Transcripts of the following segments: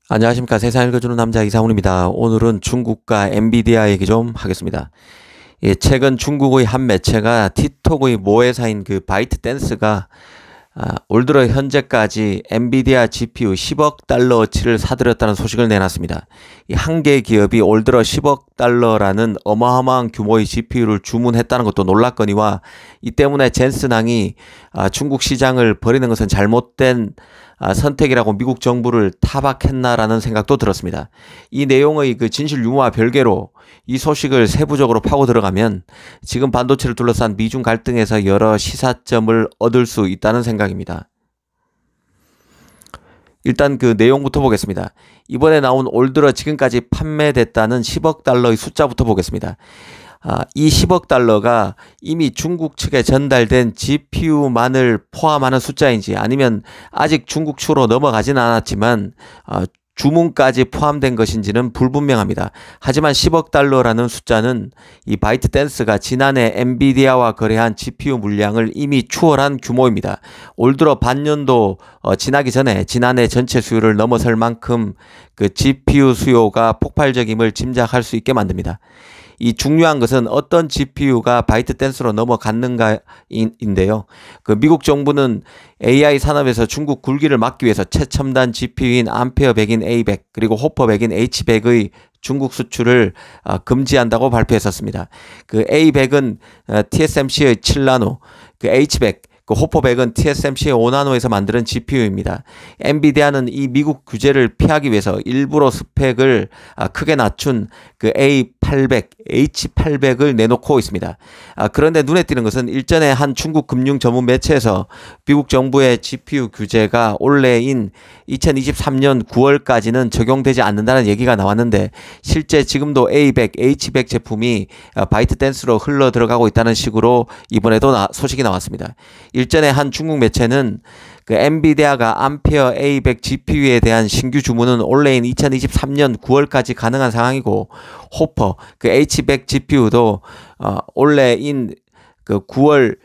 안녕하십니까. 세상 읽어주는 남자 이상훈입니다. 오늘은 중국과 엔비디아 얘기 좀 하겠습니다. 최근 중국의 한 매체가 틱톡의 모회사인 그 바이트댄스가 올 들어 현재까지 엔비디아 GPU 10억 달러어치를 사들였다는 소식을 내놨습니다. 이 한 개 기업이 올 들어 10억 달러라는 어마어마한 규모의 GPU를 주문했다는 것도 놀랍거니와 이 때문에 젠슨항이 중국 시장을 버리는 것은 잘못된 선택이라고 미국 정부를 타박했나라는 생각도 들었습니다. 이 내용의 그 진실 유무와 별개로 이 소식을 세부적으로 파고 들어가면 지금 반도체를 둘러싼 미중 갈등에서 여러 시사점을 얻을 수 있다는 생각입니다. 일단 그 내용부터 보겠습니다. 이번에 나온 올 들어 지금까지 판매됐다는 10억 달러의 숫자부터 보겠습니다. 이 10억 달러가 이미 중국 측에 전달된 GPU만을 포함하는 숫자인지 아니면 아직 중국 측으로 넘어가진 않았지만 주문까지 포함된 것인지는 불분명합니다. 하지만 10억 달러라는 숫자는 이 바이트댄스가 지난해 엔비디아와 거래한 GPU 물량을 이미 추월한 규모입니다. 올 들어 반년도 지나기 전에 지난해 전체 수요를 넘어설 만큼 그 GPU 수요가 폭발적임을 짐작할 수 있게 만듭니다. 이 중요한 것은 어떤 GPU가 바이트댄스로 넘어갔는가인데요. 그 미국 정부는 AI 산업에서 중국 굴기를 막기 위해서 최첨단 GPU인 암페어 100인 A100 그리고 호퍼 100인 H100의 중국 수출을 금지한다고 발표했었습니다. 그 A100은 TSMC의 7나노, 그 H100 그 호퍼 100은 TSMC의 5나노에서 만드는 GPU입니다. 엔비디아는 이 미국 규제를 피하기 위해서 일부러 스펙을 크게 낮춘 그 A800, H800을 내놓고 있습니다. 그런데 눈에 띄는 것은 일전에 한 중국 금융 전문 매체에서 미국 정부의 GPU 규제가 올해인 2023년 9월까지는 적용되지 않는다는 얘기가 나왔는데 실제 지금도 A100, H100 제품이 바이트댄스로 흘러 들어가고 있다는 식으로 이번에도 소식이 나왔습니다. 일전에 한 중국 매체는 그 엔비디아가 암페어 A100 GPU에 대한 신규 주문은 올해인 2023년 9월까지 가능한 상황이고 호퍼 그 H100 GPU도 올해인 그 9월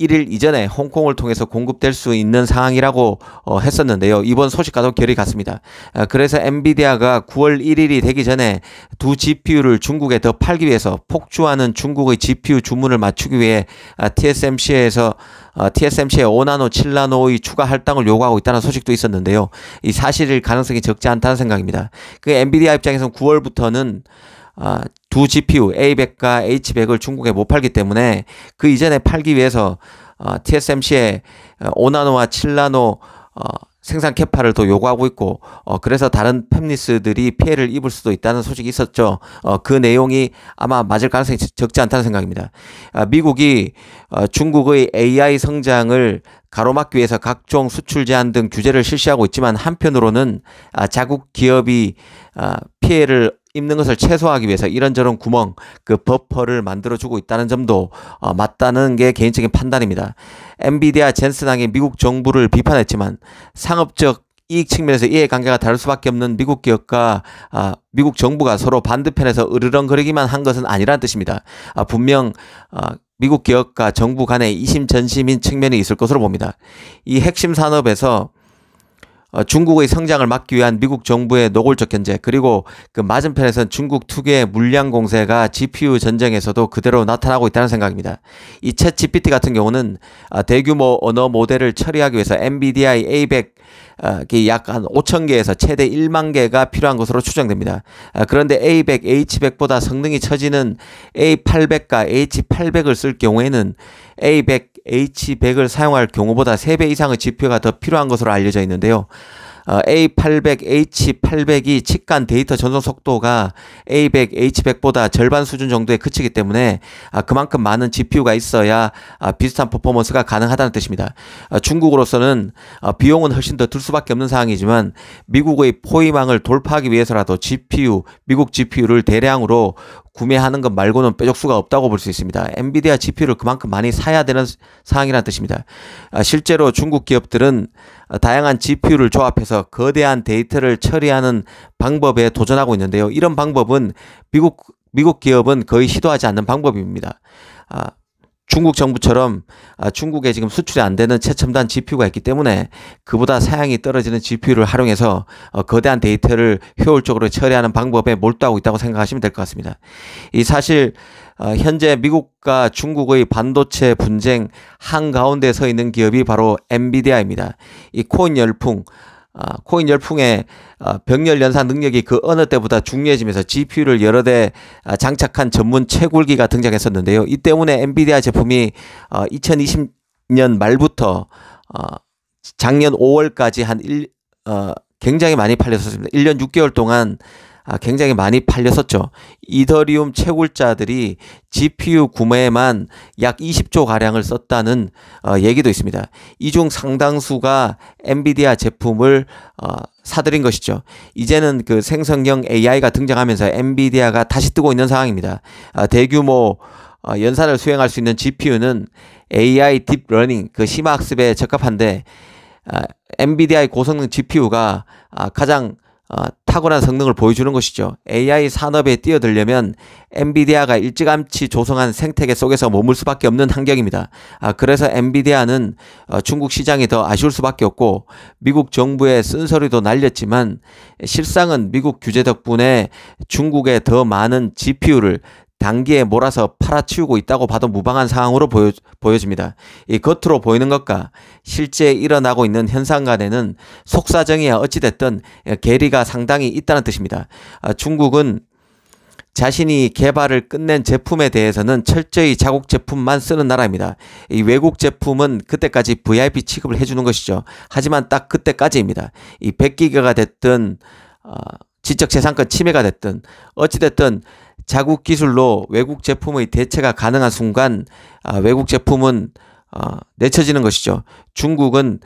1일 이전에 홍콩을 통해서 공급될 수 있는 상황이라고 했었는데요. 이번 소식과도 결이 같습니다. 그래서 엔비디아가 9월 1일이 되기 전에 두 GPU를 중국에 더 팔기 위해서 폭주하는 중국의 GPU 주문을 맞추기 위해 TSMC의 5나노, 7나노의 추가 할당을 요구하고 있다는 소식도 있었는데요. 이 사실일 가능성이 적지 않다는 생각입니다. 그 엔비디아 입장에서는 9월부터는 두 GPU A100과 H100을 중국에 못 팔기 때문에 그 이전에 팔기 위해서 TSMC의 5나노와 7나노 생산 캐파를 더 요구하고 있고 그래서 다른 팹리스들이 피해를 입을 수도 있다는 소식이 있었죠. 그 내용이 아마 맞을 가능성이 적지 않다는 생각입니다. 미국이 중국의 AI 성장을 가로막기 위해서 각종 수출 제한 등 규제를 실시하고 있지만 한편으로는 자국 기업이 피해를 입는 것을 최소화하기 위해서 이런저런 구멍, 그 버퍼를 만들어주고 있다는 점도 맞다는 게 개인적인 판단입니다. 엔비디아 젠슨항이 미국 정부를 비판했지만 상업적 이익 측면에서 이해관계가 다를 수밖에 없는 미국 기업과 미국 정부가 서로 반대편에서 으르렁거리기만 한 것은 아니라는 뜻입니다. 분명 미국 기업과 정부 간의 이심전심인 측면이 있을 것으로 봅니다. 이 핵심 산업에서 중국의 성장을 막기 위한 미국 정부의 노골적 견제 그리고 그 맞은편에서는 중국 특유의 물량 공세가 GPU 전쟁에서도 그대로 나타나고 있다는 생각입니다. 이 챗 GPT 같은 경우는 대규모 언어 모델을 처리하기 위해서 엔비디아의 A100 약 한 5,000개에서 최대 1만 개가 필요한 것으로 추정됩니다. 그런데 A100, H100보다 성능이 처지는 A800과 H800을 쓸 경우에는 A100, H100을 사용할 경우보다 3배 이상의 GPU가 더 필요한 것으로 알려져 있는데요. A800, H800이 치간 데이터 전송 속도가 A100, H100보다 절반 수준 정도에 그치기 때문에 그만큼 많은 GPU가 있어야 비슷한 퍼포먼스가 가능하다는 뜻입니다. 중국으로서는 비용은 훨씬 더 들 수밖에 없는 상황이지만 미국의 포위망을 돌파하기 위해서라도 미국 GPU를 대량으로 구매하는 것 말고는 빼줄 수가 없다고 볼 수 있습니다. 엔비디아 GPU를 그만큼 많이 사야 되는 상황이라는 뜻입니다. 실제로 중국 기업들은 다양한 GPU를 조합해서 거대한 데이터를 처리하는 방법에 도전하고 있는데요. 이런 방법은 미국 기업은 거의 시도하지 않는 방법입니다. 중국 정부처럼 중국에 지금 수출이 안 되는 최첨단 GPU가 있기 때문에 그보다 사양이 떨어지는 GPU를 활용해서 거대한 데이터를 효율적으로 처리하는 방법에 몰두하고 있다고 생각하시면 될 것 같습니다. 이 사실 현재 미국과 중국의 반도체 분쟁 한가운데 서 있는 기업이 바로 엔비디아입니다. 이 코인 열풍의 병렬 연산 능력이 그 어느 때보다 중요해지면서 GPU를 여러 대 장착한 전문 채굴기가 등장했었는데요. 이 때문에 엔비디아 제품이 2020년 말부터 작년 5월까지 굉장히 많이 팔렸었습니다. 1년 6개월 동안 굉장히 많이 팔렸었죠. 이더리움 채굴자들이 GPU 구매에만 약 20조 가량을 썼다는 얘기도 있습니다. 이 중 상당수가 엔비디아 제품을 사들인 것이죠. 이제는 그 생성형 AI가 등장하면서 엔비디아가 다시 뜨고 있는 상황입니다. 대규모 연산을 수행할 수 있는 GPU는 AI 딥러닝, 그 심화학습에 적합한데 엔비디아의 고성능 GPU가 가장 탁월한 성능을 보여주는 것이죠. AI 산업에 뛰어들려면 엔비디아가 일찌감치 조성한 생태계 속에서 머물 수밖에 없는 환경입니다. 그래서 엔비디아는 중국 시장이 더 아쉬울 수밖에 없고 미국 정부의 쓴소리도 날렸지만 실상은 미국 규제 덕분에 중국에 더 많은 GPU를 단기에 몰아서 팔아치우고 있다고 봐도 무방한 상황으로 보여집니다. 이 겉으로 보이는 것과 실제 일어나고 있는 현상 간에는 속사정이야 어찌됐든 괴리가 상당히 있다는 뜻입니다. 중국은 자신이 개발을 끝낸 제품에 대해서는 철저히 자국 제품만 쓰는 나라입니다. 이 외국 제품은 그때까지 VIP 취급을 해주는 것이죠. 하지만 딱 그때까지입니다. 이 100기가가 됐든 지적재산권 침해가 됐든 어찌됐든 자국 기술로 외국 제품의 대체가 가능한 순간 외국 제품은 내쳐지는 것이죠. 중국은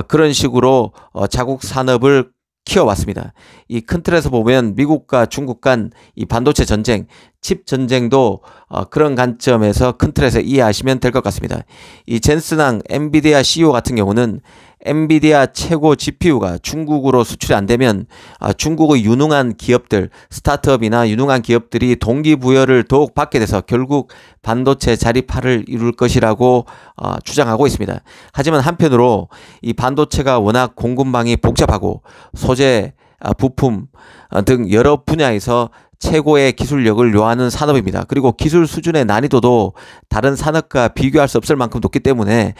그런 식으로 자국 산업을 키워왔습니다. 이 큰 틀에서 보면 미국과 중국 간 이 반도체 전쟁, 칩 전쟁도 그런 관점에서 큰 틀에서 이해하시면 될 것 같습니다. 이 젠슨항 엔비디아 CEO 같은 경우는 엔비디아 최고 GPU가 중국으로 수출이 안 되면 중국의 유능한 기업들, 스타트업이나 유능한 기업들이 동기부여를 더욱 받게 돼서 결국 반도체 자립화를 이룰 것이라고 주장하고 있습니다. 하지만 한편으로 이 반도체가 워낙 공급망이 복잡하고 소재, 부품 등 여러 분야에서 최고의 기술력을 요하는 산업입니다. 그리고 기술 수준의 난이도도 다른 산업과 비교할 수 없을 만큼 높기 때문에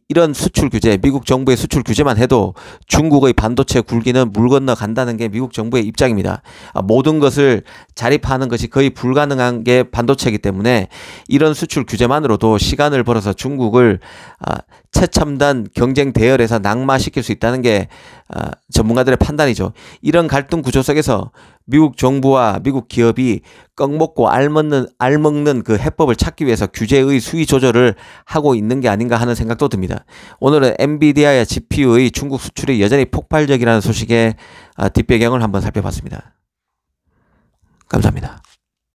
이런 수출 규제, 미국 정부의 수출 규제만 해도 중국의 반도체 굴기는 물 건너 간다는 게 미국 정부의 입장입니다. 모든 것을 자립하는 것이 거의 불가능한 게 반도체이기 때문에 이런 수출 규제만으로도 시간을 벌어서 중국을 최첨단 경쟁 대열에서 낙마시킬 수 있다는 게 전문가들의 판단이죠. 이런 갈등 구조 속에서 미국 정부와 미국 기업이 꺽먹고 알먹는 그 해법을 찾기 위해서 규제의 수위 조절을 하고 있는 게 아닌가 하는 생각도 듭니다. 오늘은 엔비디아의 GPU의 중국 수출이 여전히 폭발적이라는 소식의 뒷배경을 한번 살펴봤습니다. 감사합니다.